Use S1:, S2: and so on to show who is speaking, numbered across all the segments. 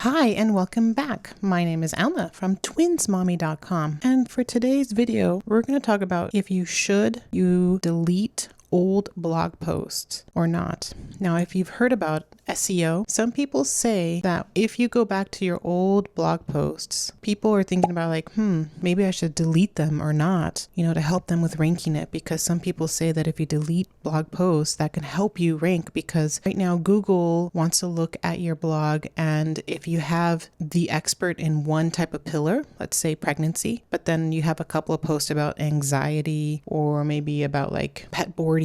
S1: Hi and welcome back. My name is Alma from twinsmommy.com, and for today's video we're going to talk about if you delete old blog posts or not. Now, if you've heard about SEO, some people say that if you go back to your old blog posts, people are thinking about maybe I should delete them or not, to help them with ranking it, because some people say that if you delete blog posts, that can help you rank, because right now Google wants to look at your blog, and if you have the expert in one type of pillar, let's say pregnancy, but then you have a couple of posts about anxiety or maybe about pet boarding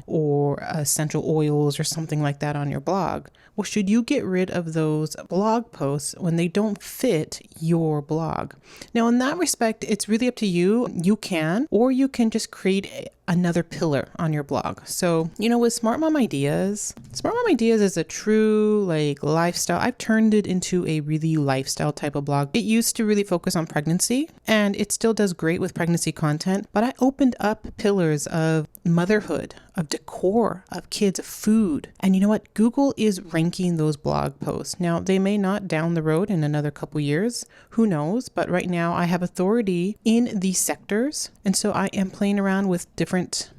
S1: or essential oils or something like that on your blog. Well, should you get rid of those blog posts when they don't fit your blog? Now, in that respect, it's really up to you. You can, or you can just create another pillar on your blog. So, with Smart Mom Ideas is a true lifestyle. I've turned it into a really lifestyle type of blog. It used to really focus on pregnancy, and it still does great with pregnancy content, but I opened up pillars of motherhood, of decor, of kids, of food. And you know what? Google is ranking those blog posts. Now, they may not down the road in another couple years, who knows? But right now I have authority in these sectors. And so I am playing around with different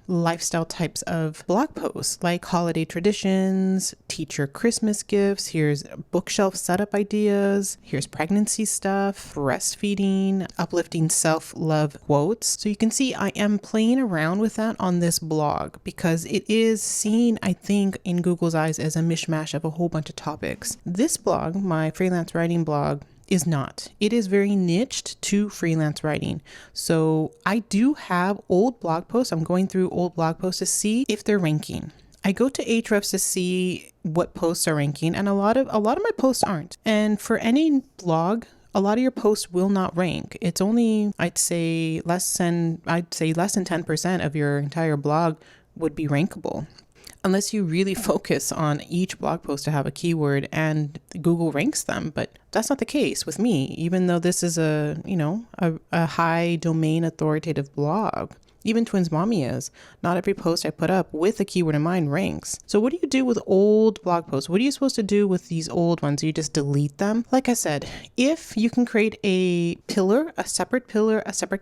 S1: lifestyle types of blog posts, like holiday traditions, teacher Christmas gifts, here's bookshelf setup ideas, here's pregnancy stuff, breastfeeding, uplifting self-love quotes. So you can see I am playing around with that on this blog because it is seen, I think, in Google's eyes as a mishmash of a whole bunch of topics. This blog, my freelance writing blog, is not. It is very niched to freelance writing. So I do have old blog posts. I'm going through old blog posts to see if they're ranking. I go to Ahrefs to see what posts are ranking, and a lot of my posts aren't. And for any blog, a lot of your posts will not rank. It's only, I'd say less than 10% of your entire blog would be rankable, unless you really focus on each blog post to have a keyword and Google ranks them. But that's not the case with me, even though this is a high domain authoritative blog. Even Twins Mommy is. Not every post I put up with a keyword in mind ranks. So what do you do with old blog posts? What are you supposed to do with these old ones? You just delete them? Like I said, if you can create a separate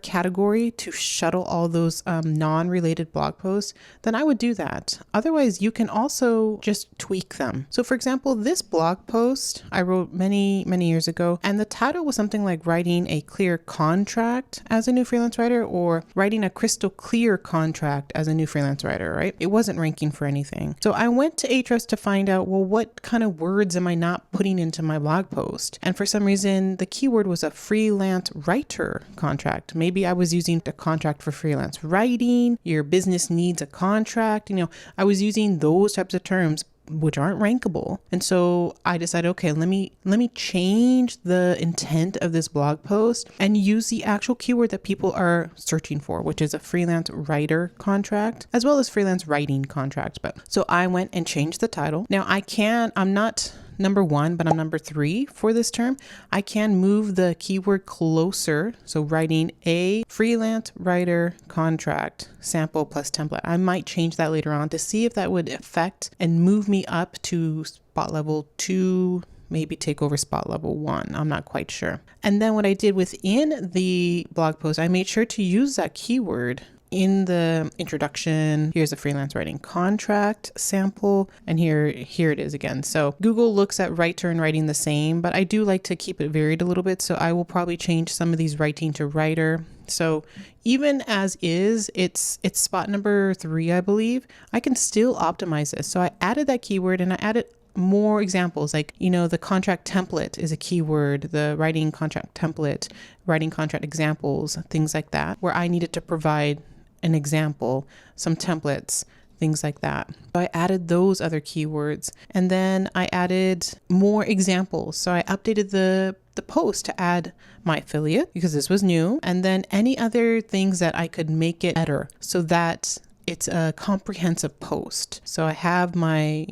S1: category to shuttle all those non-related blog posts, then I would do that. Otherwise, you can also just tweak them. So for example, this blog post I wrote many, many years ago, and the title was something like writing a clear contract as a new freelance writer, or writing a crystal clear contract as a new freelance writer, right? It wasn't ranking for anything. So I went to Ahrefs to find out, well, what kind of words am I not putting into my blog post? And for some reason, the keyword was a freelance writer contract. Maybe I was using a contract for freelance writing, your business needs a contract. I was using those types of terms which aren't rankable. And so I decided, okay, let me change the intent of this blog post and use the actual keyword that people are searching for, which is a freelance writer contract, as well as freelance writing contract. But so I went and changed the title. Now I'm not number 1, but I'm number 3 for this term. I can move the keyword closer. So writing a freelance writer contract sample plus template. I might change that later on to see if that would affect and move me up to spot level 2, maybe take over spot level 1. I'm not quite sure. And then what I did within the blog post, I made sure to use that keyword in the introduction. Here's a freelance writing contract sample, and here it is again. So Google looks at writer and writing the same, but I do like to keep it varied a little bit. So I will probably change some of these writing to writer. So even as is, it's spot number 3, I believe. I can still optimize this. So I added that keyword and I added more examples, the contract template is a keyword, the writing contract template, writing contract examples, things like that, where I needed to provide an example, some templates, things like that. So I added those other keywords, and then I added more examples. So I updated the post to add my affiliate, because this was new, and then any other things that I could make it better so that it's a comprehensive post. So I have my,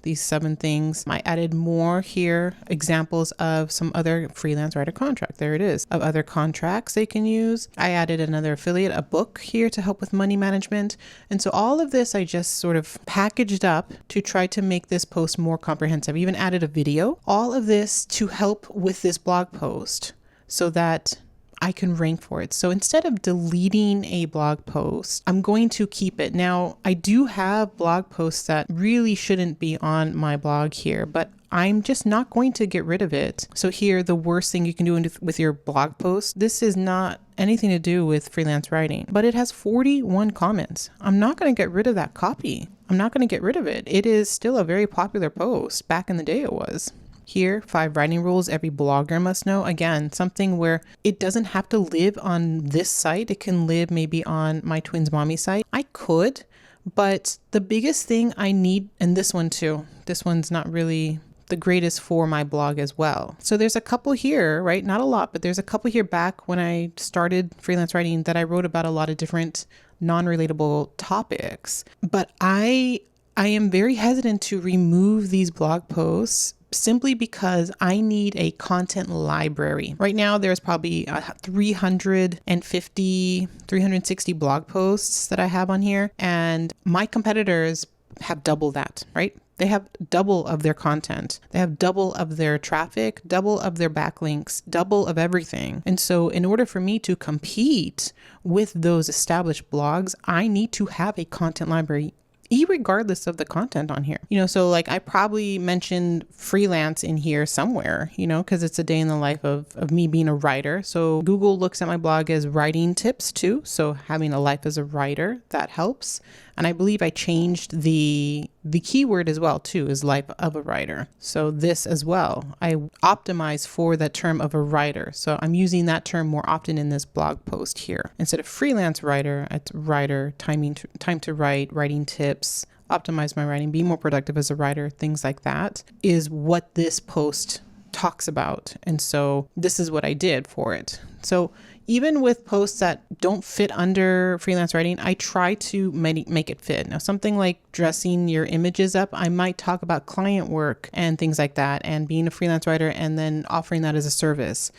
S1: these 7 things. I added more here, examples of some other freelance writer contract. There it is, of other contracts they can use. I added another affiliate, a book here to help with money management. And so all of this I just sort of packaged up to try to make this post more comprehensive. I even added a video, all of this to help with this blog post so that I can rank for it. So instead of deleting a blog post, I'm going to keep it. Now, I do have blog posts that really shouldn't be on my blog here, but I'm just not going to get rid of it. So here, the worst thing you can do with your blog post, this is not anything to do with freelance writing, but it has 41 comments. I'm not going to get rid of that copy. I'm not going to get rid of it. It is still a very popular post. Back in the day it was. Here, 5 writing rules every blogger must know. Again, something where it doesn't have to live on this site. It can live maybe on my Twins Mommy site. I could, but the biggest thing I need, and this one too, this one's not really the greatest for my blog as well. So there's a couple here, right? Not a lot, but there's a couple here back when I started freelance writing that I wrote about a lot of different non-relatable topics. But I am very hesitant to remove these blog posts simply because I need a content library. Right now, there's probably 360 blog posts that I have on here, and my competitors have double that, right? They have double of their content. They have double of their traffic, double of their backlinks, double of everything. And so in order for me to compete with those established blogs, I need to have a content library, regardless of the content on here. So like I probably mentioned freelance in here somewhere, because it's a day in the life of me being a writer. So Google looks at my blog as writing tips too. So having a life as a writer, that helps. And I believe I changed the keyword as well too, is life of a writer. So this as well, I optimize for that term of a writer. So I'm using that term more often in this blog post here. Instead of freelance writer, it's writer, time to write, writing tips, optimize my writing, be more productive as a writer, things like that is what this post talks about. And so this is what I did for it. So even with posts that don't fit under freelance writing, I try to make it fit. Now, something like dressing your images up, I might talk about client work and things like that, and being a freelance writer and then offering that as a service.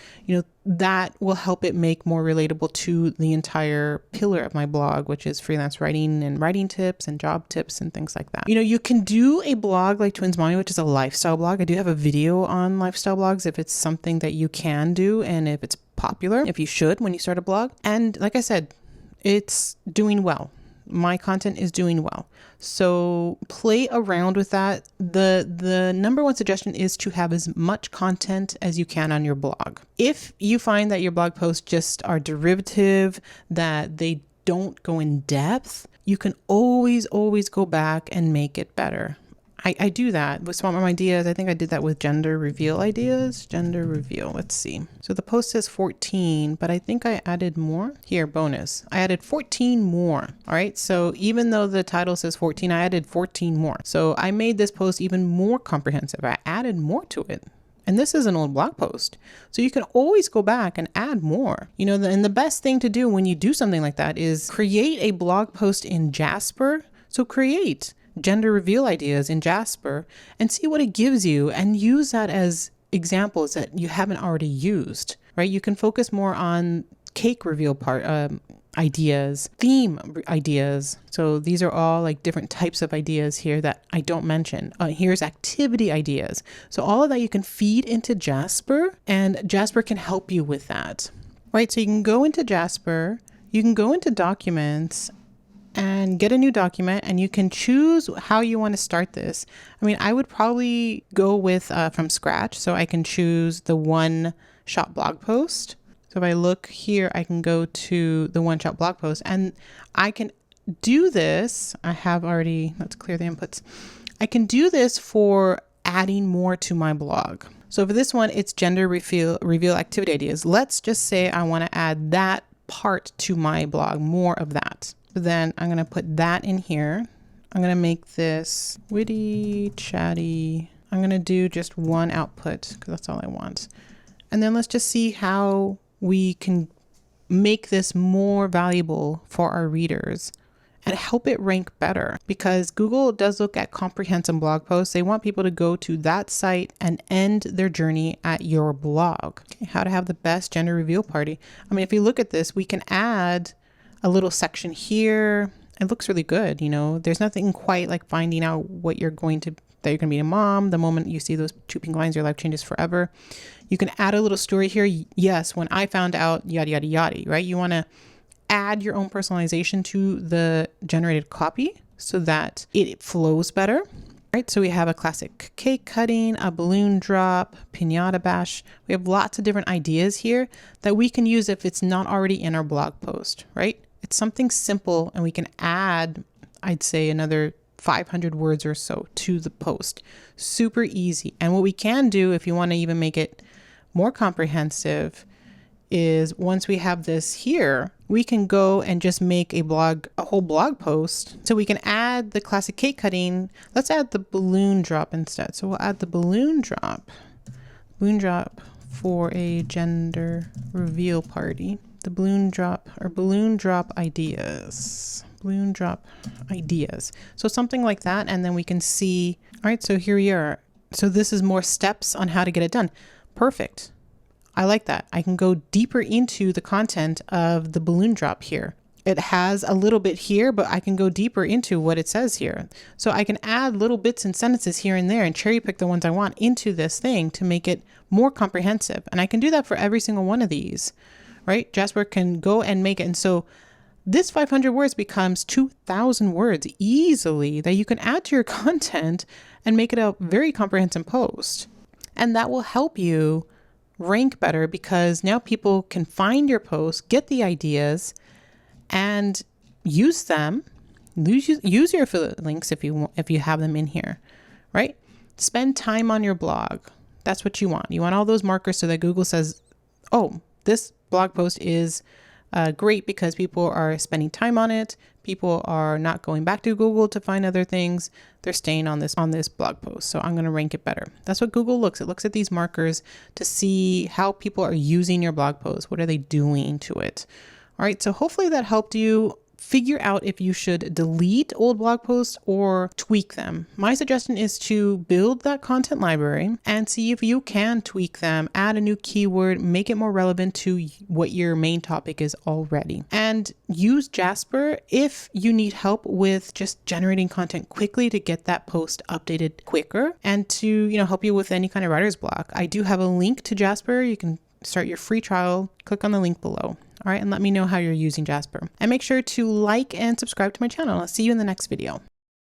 S1: That will help it make more relatable to the entire pillar of my blog, which is freelance writing and writing tips and job tips and things like that. You can do a blog like Twins Mommy, which is a lifestyle blog. I do have a video on lifestyle blogs if it's something that you can do and if it's popular, if you should when you start a blog. And like I said, it's doing well. My content is doing well. So play around with that. The number one suggestion is to have as much content as you can on your blog. If you find that your blog posts just are derivative, that they don't go in depth, you can always go back and make it better. I do that with Smart Mom Ideas. I think I did that with gender reveal ideas. Gender reveal. Let's see. So the post says 14, but I think I added more. Here, bonus. I added 14 more. All right. So even though the title says 14, I added 14 more. So I made this post even more comprehensive. I added more to it. And this is an old blog post. So you can always go back and add more. And the best thing to do when you do something like that is create a blog post in Jasper. So create gender reveal ideas in Jasper and see what it gives you and use that as examples that you haven't already used, right? You can focus more on cake reveal ideas, theme ideas. So these are all like different types of ideas here that I don't mention. Here's activity ideas. So all of that you can feed into Jasper, and Jasper can help you with that, right? So you can go into Jasper, you can go into documents and get a new document, and you can choose how you want to start this. I would probably go with from scratch. So I can choose the one-shot blog post. So if I look here, I can go to the one-shot blog post, and I can do this. Let's clear the inputs. I can do this for adding more to my blog. So for this one, it's gender reveal activity ideas. Let's just say I want to add that part to my blog, more of that. Then I'm going to put that in here. I'm going to make this witty, chatty. I'm going to do just one output because that's all I want. And then let's just see how we can make this more valuable for our readers and help it rank better, because Google does look at comprehensive blog posts. They want people to go to that site and end their journey at your blog. Okay, how to have the best gender reveal party. I mean, if you look at this, we can add a little section here. It looks really good. You know, there's nothing quite like finding out what you're going to, that you're going to be a mom. The moment you see those 2 pink lines, your life changes forever. You can add a little story here. Yes, when I found out, yada, yada, yada, right? You want to add your own personalization to the generated copy so that it flows better, right? So we have a classic cake cutting, a balloon drop, piñata bash. We have lots of different ideas here that we can use if it's not already in our blog post, right? It's something simple, and we can add, I'd say, another 500 words or so to the post. Super easy. And what we can do, if you want to even make it more comprehensive, is once we have this here, we can go and just make a whole blog post. So we can add the classic cake cutting. Let's add the balloon drop instead. So we'll add the balloon drop for a gender reveal party. The balloon drop ideas. So something like that. And then we can see, all right, so here we are. So this is more steps on how to get it done. Perfect. I like that. I can go deeper into the content of the balloon drop here. It has a little bit here, but I can go deeper into what it says here. So I can add little bits and sentences here and there and cherry pick the ones I want into this thing to make it more comprehensive. And I can do that for every single one of these, right? Jasper can go and make it. And so this 500 words becomes 2,000 words easily that you can add to your content and make it a very comprehensive post. And that will help you rank better, because now people can find your post, get the ideas, and use them. Use your affiliate links if you have them in here, right? Spend time on your blog. That's what you want. You want all those markers so that Google says, oh, this blog post is great because people are spending time on it. People are not going back to Google to find other things. They're staying on this blog post. So I'm going to rank it better. That's what Google looks. It looks at these markers to see how people are using your blog post. What are they doing to it? All right. So hopefully that helped you figure out if you should delete old blog posts or tweak them. My suggestion is to build that content library and see if you can tweak them, add a new keyword, make it more relevant to what your main topic is already. And use Jasper if you need help with just generating content quickly to get that post updated quicker and to, help you with any kind of writer's block. I do have a link to Jasper. You can start your free trial. Click on the link below. All right, and let me know how you're using Jasper. And make sure to like and subscribe to my channel. I'll see you in the next video.